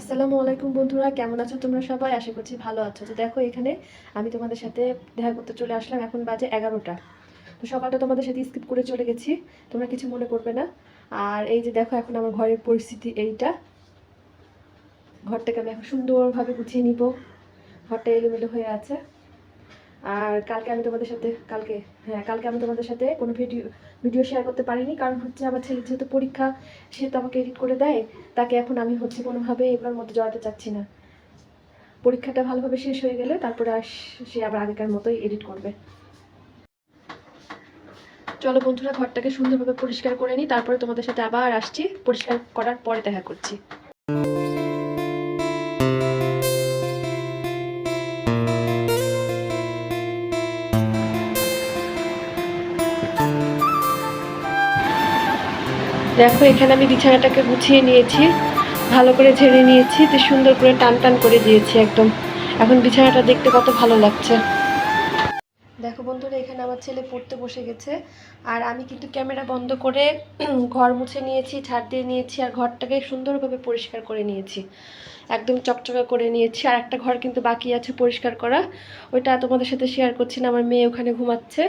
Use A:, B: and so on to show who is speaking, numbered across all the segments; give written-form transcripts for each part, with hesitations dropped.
A: আসসালামু আলাইকুম বন্ধুরা, কেমন আছো তোমরা সবাই? আশা করছি ভালো আছো। তো দেখো এখানে আমি তোমাদের সাথে দেখা করতে চলে আসলাম। এখন বাজে 11টা। তো সকালটা তোমাদের সাথে স্কিপ করে চলে গেছি, তোমরা কিছু মনে করবে না। আর এই যে দেখো এখন আমার ঘরের পরিস্থিতি এইটা। ঘরটাকে আমি এখন সুন্দরভাবে গুছিয়ে নিব। ঘরটা এলোমেলো হয়ে আছে। আর কালকে আমি তোমাদের সাথে কোনো ভিডিও শেয়ার করতে পারিনি, কারণ হচ্ছে আমার ছেলে যেহেতু পরীক্ষা, সে তো আমাকে এডিট করে দেয়। তাকে এখন আমি কোনোভাবে এগুলোর মধ্যে জড়াতে চাচ্ছি না। পরীক্ষাটা ভালোভাবে শেষ হয়ে গেলে তারপরে সে আবার আগেকার মতোই এডিট করবে। চলো বন্ধুরা, ঘরটাকে সুন্দরভাবে পরিষ্কার করে নিই, তারপরে তোমাদের সাথে আবার আসছি। পরিষ্কার করার পরে দেখা করছি। দেখো এখানে আমি বিছানাটাকে গুছিয়ে নিয়েছি, ভালো করে ঝেড়ে নিয়েছি, তো সুন্দর করে টান টান করে দিয়েছি একদম। এখন বিছানাটা দেখতে কত ভালো লাগছে। দেখো বন্ধুরা, এখানে আমার ছেলে পড়তে বসে গেছে। আর আমি কিন্তু ক্যামেরা বন্ধ করে ঘর মুছে নিয়েছি, ঝাড় দিয়ে নিয়েছি, আর ঘরটাকে সুন্দরভাবে পরিষ্কার করে নিয়েছি, একদম চকচকা করে নিয়েছি। আর একটা ঘর কিন্তু বাকি আছে পরিষ্কার করা, ওইটা তোমাদের সাথে শেয়ার করছি না, আমার মেয়ে ওখানে ঘুমাচ্ছে।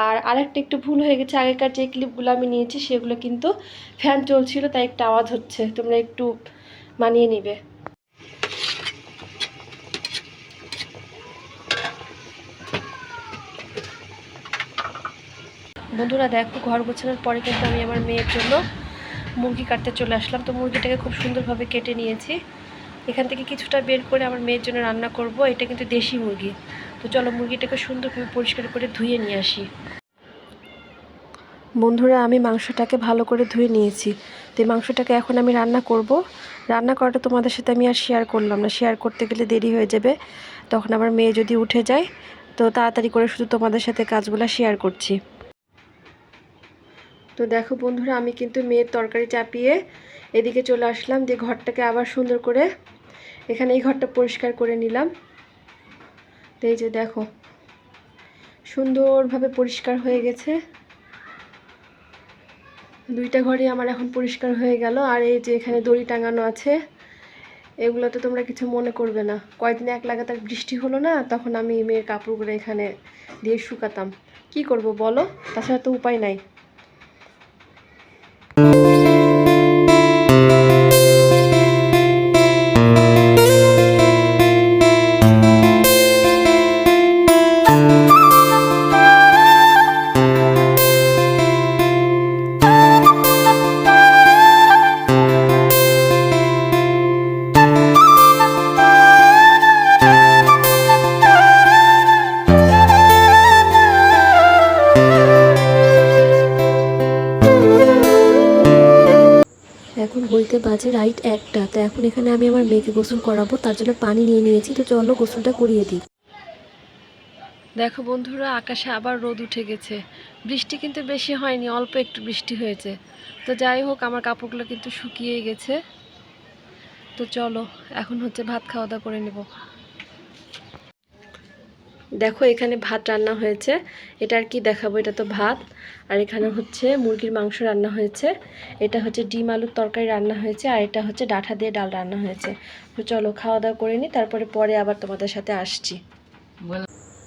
A: আর আরেকটা একটু ভুল হয়ে গেছে, আগেকার যে ক্লিপগুলো আমি নিয়েছি সেগুলো কিন্তু ফ্যান চলছিল, তাই একটা আওয়াজ হচ্ছে, তোমরা একটু মানিয়ে নিবে। বন্ধুরা দেখো, ঘর গোছানোর পরে কিন্তু আমি আমার মেয়ের জন্য মুরগি কাটতে চলে আসলাম। তো মুরগিটাকে খুব সুন্দরভাবে কেটে নিয়েছি, এখান থেকে কিছুটা বের করে আমার মেয়ের জন্য রান্না করব। এটা কিন্তু দেশি মুরগি। তো চলো মুরগিটাকে সুন্দরভাবে পরিষ্কার করে ধুয়ে নিয়ে আসি। বন্ধুরা, আমি মাংসটাকে ভালো করে ধুয়ে নিয়েছি। তো এই মাংসটাকে এখন আমি রান্না করব। রান্না করাটা তোমাদের সাথে আমি আর শেয়ার করলাম না, শেয়ার করতে গেলে দেরি হয়ে যাবে, তখন আমার মেয়ে যদি উঠে যায়। তো তাড়াতাড়ি করে শুধু তোমাদের সাথে কাজগুলো শেয়ার করছি। তো দেখো বন্ধুরা, আমি কিন্তু মেয়ের তরকারি চাপিয়ে এদিকে চলে আসলাম, দিয়ে ঘরটাকে আবার সুন্দর করে এখানে এই ঘরটা পরিষ্কার করে নিলাম। তো এই যে দেখো সুন্দরভাবে পরিষ্কার হয়ে গেছে, দুইটা ঘরই আমার এখন পরিষ্কার হয়ে গেল। আর এই যে এখানে দড়ি টাঙানো আছে, এগুলো তো তোমরা কিছু মনে করবে না। কয়েকদিন এক লাগাতার বৃষ্টি হলো না, তখন আমি মেয়ের কাপড়গুলো এখানে দিয়ে শুকাতাম। কি করব বলো, তাছাড়া তো উপায় নাই। এখন বলতে বাজে রাইট 1টা। তো এখন এখানে আমি আমার মেয়েকে গোসল করাবো, তার জন্য পানি নিয়ে নিয়েছি। তো চলো গোসলটা করিয়ে দিই। দেখো বন্ধুরা, আকাশে আবার রোদ উঠে গেছে। বৃষ্টি কিন্তু বেশি হয়নি, অল্প একটু বৃষ্টি হয়েছে। তো যাই হোক, আমার কাপড়গুলো কিন্তু শুকিয়ে গেছে। তো চলো এখন হচ্ছে ভাত খাওয়া দাওয়া করে নেব। দেখো এখানে ভাত রান্না হয়েছে, এটা আর কি দেখাবো, এটা তো ভাত। আর এখানে হচ্ছে মুরগির মাংস রান্না হয়েছে, এটা হচ্ছে ডিম আলুর তরকারি রান্না হয়েছে, আর এটা হচ্ছে ডাঁটা দিয়ে ডাল রান্না হয়েছে। তো চলো খাওয়া দাওয়া করে নিই, তারপরে পরে আবার তোমাদের সাথে আসছি।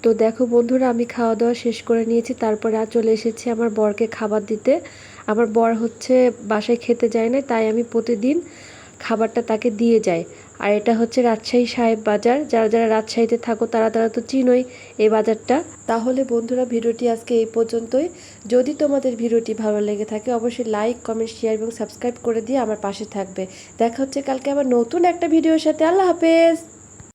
A: তো দেখো বন্ধুরা, আমি খাওয়া দাওয়া শেষ করে নিয়েছি, তারপরে আর চলে এসেছি আমার বরকে খাবার দিতে। আমার বর হচ্ছে বাসায় খেতে যায় না, তাই আমি প্রতিদিন খাবারটা তাকে দিয়ে যাই। আর এটা হচ্ছে রাজশাহী সাহেব বাজার, যারা যারা রাজশাহীতে থাকো তারা তারা তো চিনোই এই বাজারটা। তাহলে বন্ধুরা, ভিডিওটি আজকে এই পর্যন্তই। যদি তোমাদের ভিডিওটি ভালো লেগে থাকে অবশ্যই লাইক, কমেন্ট, শেয়ার এবং সাবস্ক্রাইব করে দিয়ে আমার পাশে থাকবে। দেখা হচ্ছে কালকে আবার নতুন একটা ভিডিওর সাথে। আল্লাহ হাফেজ।